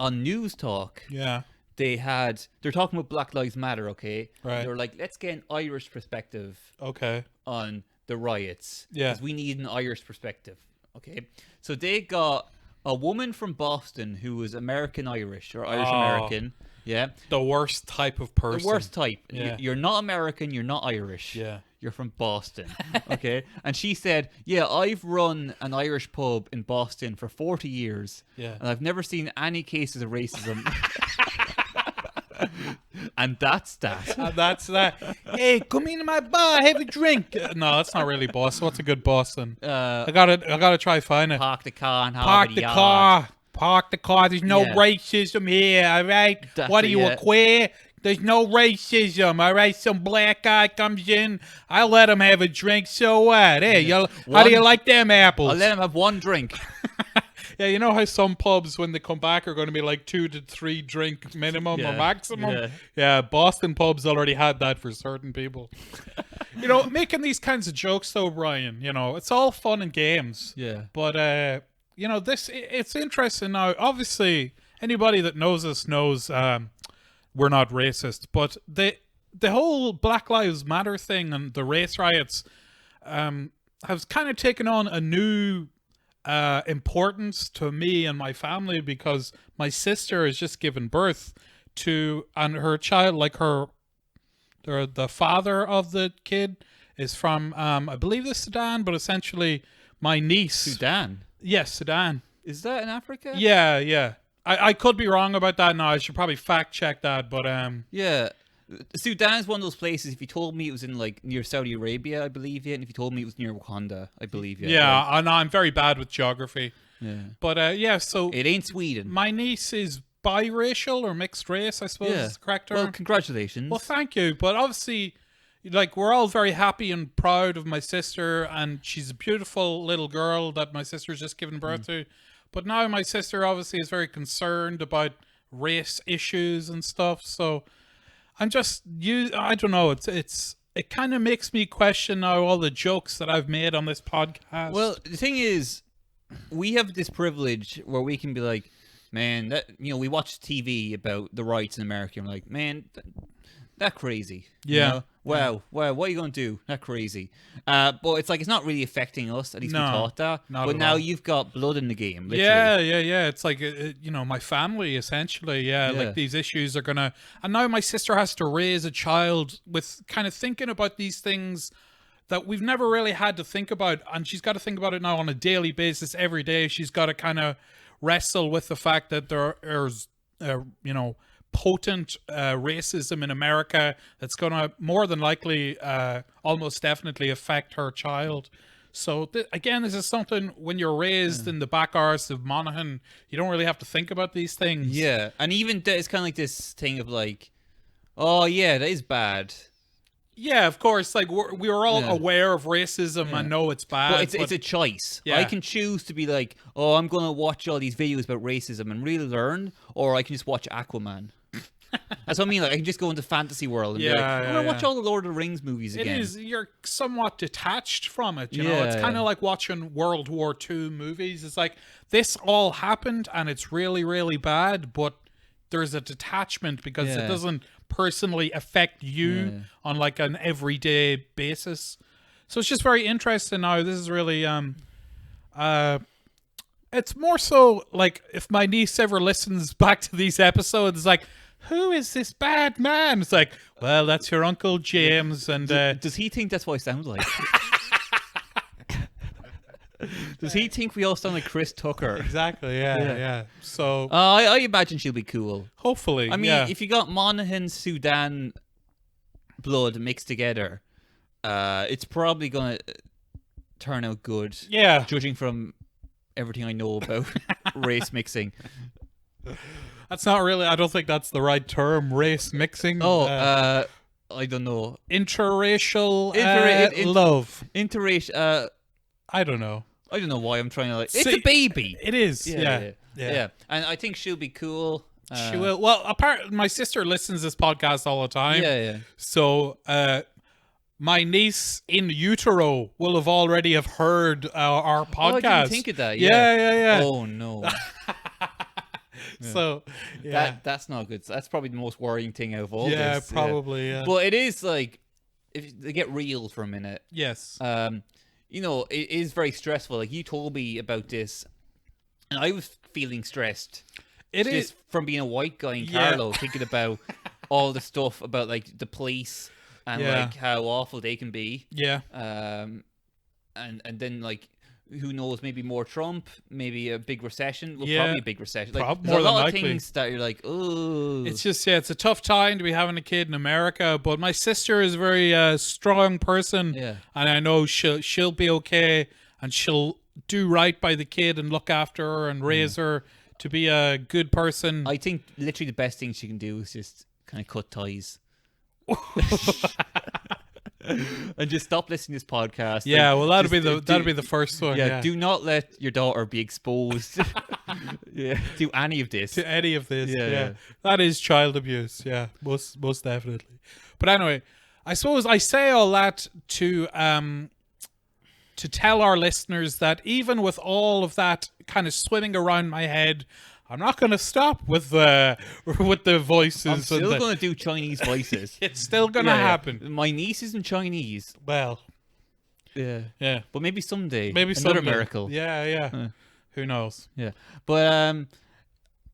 on News Talk, Yeah. they're talking about Black Lives Matter, okay? Right. They were like, let's get an Irish perspective Okay. on the riots Yeah. because we need an Irish perspective, okay? So they got a woman from Boston who was American Irish or Irish American, yeah, The worst type of the person. worst type. Yeah. You're not American, you're not Irish. Yeah. You're from Boston. Okay. And she said, yeah, I've run an Irish pub in Boston for 40 years. Yeah. And I've never seen any cases of racism. And that's that. That's that. Hey, come into my bar, have a drink. No, that's not really Boston. What's a good Boston? I gotta try find it. Park the car and Park the car. Park the car. There's no Yeah. racism here, all right? That's What are it, you, yeah. a queer? There's no racism, all right? Some black guy comes in, I let him have a drink, so what? Hey, how do you like them apples? I'll let him have one drink. Yeah, you know how some pubs, when they come back, are going to be like 2 to 3 drink minimum or Yeah, maximum? yeah. Yeah, Boston pubs already had that for certain people. Making these kinds of jokes, though, Brian, it's all fun and games. Yeah. But, it's interesting now. Obviously, anybody that knows us knows we're not racist. But the whole Black Lives Matter thing and the race riots have kind of taken on a new importance to me and my family because my sister has just given birth to, and her child, like the father of the kid is from, I believe the Sudan, but essentially my niece. Sudan. Yes, Sudan. Is that in Africa? Yeah, yeah. I could be wrong about that now. I should probably fact check that, but Yeah. Sudan is one of those places. If you told me it was in like near Saudi Arabia, I believe you. And if you told me it was near Wakanda, I believe you. yeah, and I'm very bad with geography. Yeah. But yeah, so It ain't Sweden. my niece is biracial or mixed race, I suppose is the correct term. Well, congratulations. Well, thank you. But obviously, like, we're all very happy and proud of my sister, and she's a beautiful little girl that my sister's just given birth to. But now my sister obviously is very concerned about race issues and stuff. So I'm just I don't know. It kind of makes me question now all the jokes that I've made on this podcast. Well, the thing is, we have this privilege where we can be like, man, that we watch TV about the riots in America, and we're like, man, that crazy. Yeah. Wow, what are you gonna do? That crazy. But it's like it's not really affecting us. At least we No, thought that. not But at now all. you've got blood in the game. Literally. Yeah. It's like, my family, essentially. Yeah, Yeah. like these issues are going to... And now my sister has to raise a child with kind of thinking about these things that we've never really had to think about. And she's got to think about it now on a daily basis, every day. She's got to kind of wrestle with the fact that there's, potent racism in America that's going to more than likely, almost definitely affect her child. So again, this is something when you're raised in the back arse of Monaghan, you don't really have to think about these things. Yeah, and even it's kind of like this thing of like, oh yeah, that is bad. Yeah, of course. Like we were all Yeah. aware of racism and know it's bad. But it's a choice. Yeah. I can choose to be like, oh, I'm gonna watch all these videos about racism and really learn, or I can just watch Aquaman. That's what I mean. Like I can just go into fantasy world and be like, I'm gonna watch all the Lord of the Rings movies It again. is. You're somewhat detached from it. You know, Yeah, it's kind of yeah. like watching World War II movies. It's like this all happened and it's really, really bad, but there's a detachment because it Yeah. doesn't personally affect you on like an everyday basis. So it's just very interesting now. This is really it's more so like if my niece ever listens back to these episodes, like, who is this bad man? It's like, well, that's your Uncle James, and Does he think that's what I sound like? Does he think we all sound like Chris Tucker? exactly, yeah. So I imagine she'll be cool. hopefully, I mean, if you got Monaghan, Sudan blood mixed together, it's probably gonna turn out good. yeah, Judging from everything I know about race mixing. that's not really. I don't think that's the right term. Race mixing. I don't know. Interracial Inter- love. Interracial. I don't know. I don't know why I'm trying to like. It's See, a baby. It is. Yeah. And I think she'll be cool. She will. Well, my sister listens to this podcast all the time. Yeah. So, my niece in utero will have already have heard our podcast. Oh, I didn't think of that. Yeah. Oh no. So yeah, that's not good. That's probably the most worrying thing out of all yeah, this. probably. Yeah. But it is like, if they get real for a minute, Yes. you know, it is very stressful. Like, you told me about this, and I was feeling stressed. It is Just from being a white guy in Yeah. Carlo, thinking about all the stuff about like the police and Yeah. like how awful they can be. Yeah. And then like, who knows? Maybe more Trump, maybe a big recession. Well, Yeah. probably a big recession. Like, More there's a than lot likely. of things that you're like, oh, It's just it's a tough time to be having a kid in America. But my sister is a very strong person, Yeah. and I know she'll be okay, and she'll do right by the kid and look after her and raise her to be a good person. I think literally the best thing she can do is just kind of cut ties. And just stop listening to this podcast. Yeah, and well, that'll just, be the first one. yeah, Yeah, do not let your daughter be exposed to any of this. to any of this. Yeah, Yeah, yeah. that is child abuse. Yeah, most definitely. But anyway, I suppose I say all that to tell our listeners that even with all of that kind of swimming around my head, I'm not going to stop with the voices. I'm still and going to do Chinese voices. it's still going to happen. My niece is in Chinese. Well, Yeah. yeah, But maybe someday. maybe another someday. miracle. Yeah. Who knows? Yeah. But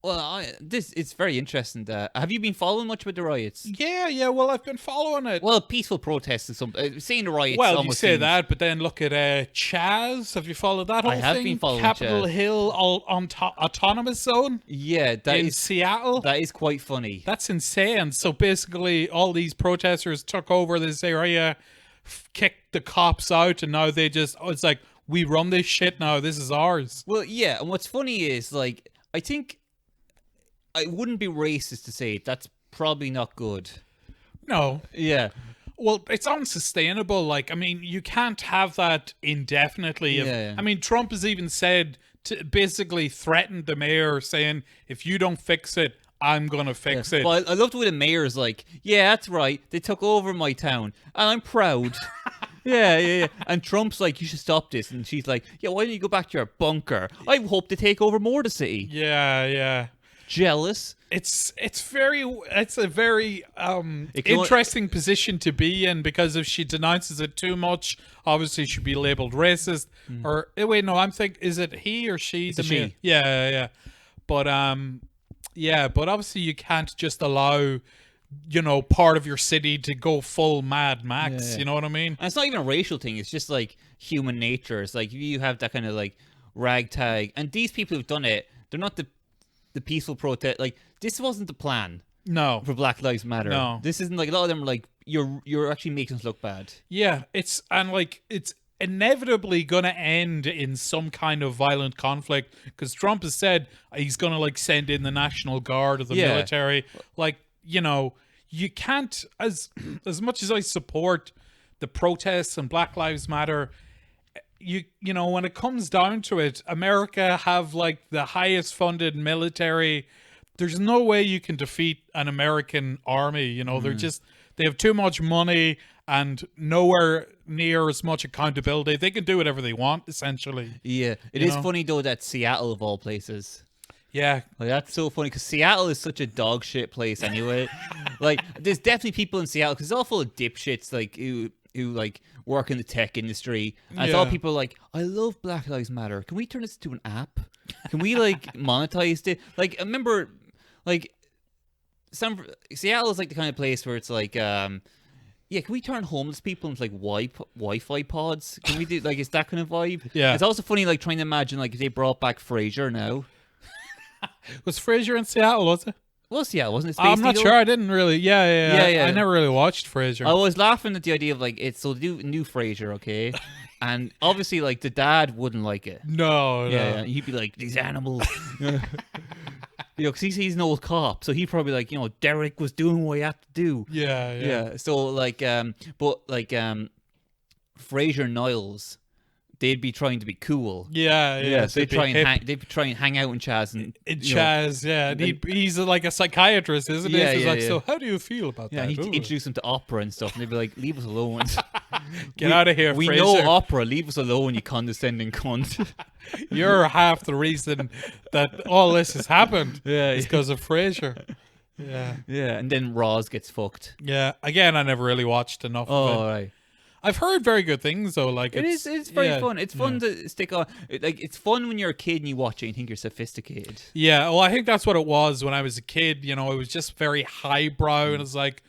well, it's very interesting. Have you been following much with the riots? Yeah. Well, I've been following it. Well, peaceful protests and some. Seeing the riots. Well, you almost say seems- that, but then look at Chaz. Have you followed that whole I have thing? been following Capitol Chaz. Hill autonomous zone Yeah, that in is Seattle. that is quite funny. That's insane. So basically, all these protesters took over this area, kicked the cops out, and now they just it's like, we run this shit now. This is ours. Well, yeah, and what's funny is like, I think I wouldn't be racist to say that's probably not good. No. Yeah. Well, it's unsustainable. Like, I mean, you can't have that indefinitely. Yeah. I mean, Trump has even said, basically threatened the mayor, saying, if you don't fix it, I'm going to fix it. Well, I love the way the mayor's like, yeah, that's right. They took over my town, and I'm proud. Yeah. And Trump's like, you should stop this. And she's like, yeah, why don't you go back to your bunker? I hope to take over more of the city. Yeah. Jealous. It's a very It can- interesting position to be in, because if she denounces it too much, obviously she'd be labeled racist. Or wait, no, I'm thinking, is it he or she? It's a the she. mayor? Yeah. But but obviously you can't just allow, part of your city to go full Mad Max. Yeah. You know what I mean? And it's not even a racial thing. It's just like human nature. It's like you have that kind of like ragtag. And these people who've done it, they're not the peaceful protest. Like, this wasn't the plan No. for Black Lives Matter. No. This isn't like, a lot of them are like, you're actually making us look bad. Yeah, it's inevitably going to end in some kind of violent conflict, because Trump has said he's going to like send in the National Guard or the Yeah. military. Like, you can't, as much as I support the protests and Black Lives Matter, when it comes down to it, America have like the highest funded military. There's no way you can defeat an American army. They have too much money and nowhere near as much accountability. They can do whatever they want, essentially. Yeah. It You is know? funny, though, that Seattle, of all places. Yeah. Like, that's so funny, because Seattle is such a dog shit place anyway. Like, there's definitely people in Seattle, because it's all full of dipshits, like, who like, work in the tech industry. And it's all Yeah. people like, I love Black Lives Matter. Can we turn this into an app? Can we, like, monetize it? Like, I remember, like, Seattle is, like, the kind of place where it's like, yeah, can we turn homeless people into, like, Wi-Fi pods? Can we do, like, it's that kind of vibe? Yeah. It's also funny, like, trying to imagine, like, if they brought back Frasier now. Was Frasier in Seattle, was it? Well, Seattle, wasn't it? I'm not Spacey, sure. I didn't really. Yeah. I never really watched Frasier. I was laughing at the idea of, like, so they do new Frasier, okay? And obviously, like, the dad wouldn't like it. No. Yeah, he'd be like, these animals. Because he's an old cop, so he'd probably like, Derek was doing what he had to do. Yeah. Yeah. So like, Frasier and Niles, they'd be trying to be cool. Yeah. So they'd try and hang out in Chaz and Chaz, and he's like a psychiatrist, isn't he? Yeah, So he's yeah, like, yeah. so how do you feel about Yeah, that? he'd Ooh. introduce them to opera and stuff, and they'd be like, "Leave us alone. Get out of here, We Frasier. know opera. Leave us alone, you condescending cunt." You're half the reason that all this has happened. Yeah, Is because of Frasier. Yeah. Yeah, and then Roz gets fucked. Yeah. Again, I never really watched enough Oh, of it. right. I've heard very good things though. Like It's very yeah, fun. It's fun to stick on. It's fun when you're a kid and you watch it and you think you're sophisticated. Yeah, well, I think that's what it was when I was a kid. You know, it was just very highbrow, and it's like,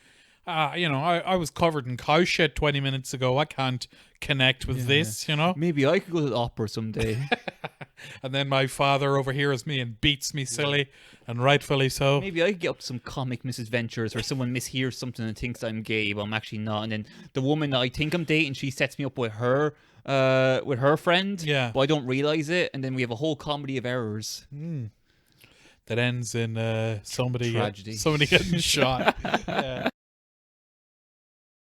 you know, I was covered in cow shit 20 minutes ago. I can't connect with this, you know. Maybe I could go to the opera someday. And then my father overhears me and beats me silly, and rightfully so. Maybe I could get up to some comic misadventures where someone mishears something and thinks I'm gay, but I'm actually not. And then the woman that I think I'm dating, she sets me up with her friend. Yeah. But I don't realize it, and then we have a whole comedy of errors. That ends in somebody Tragedy. somebody getting shot. Yeah.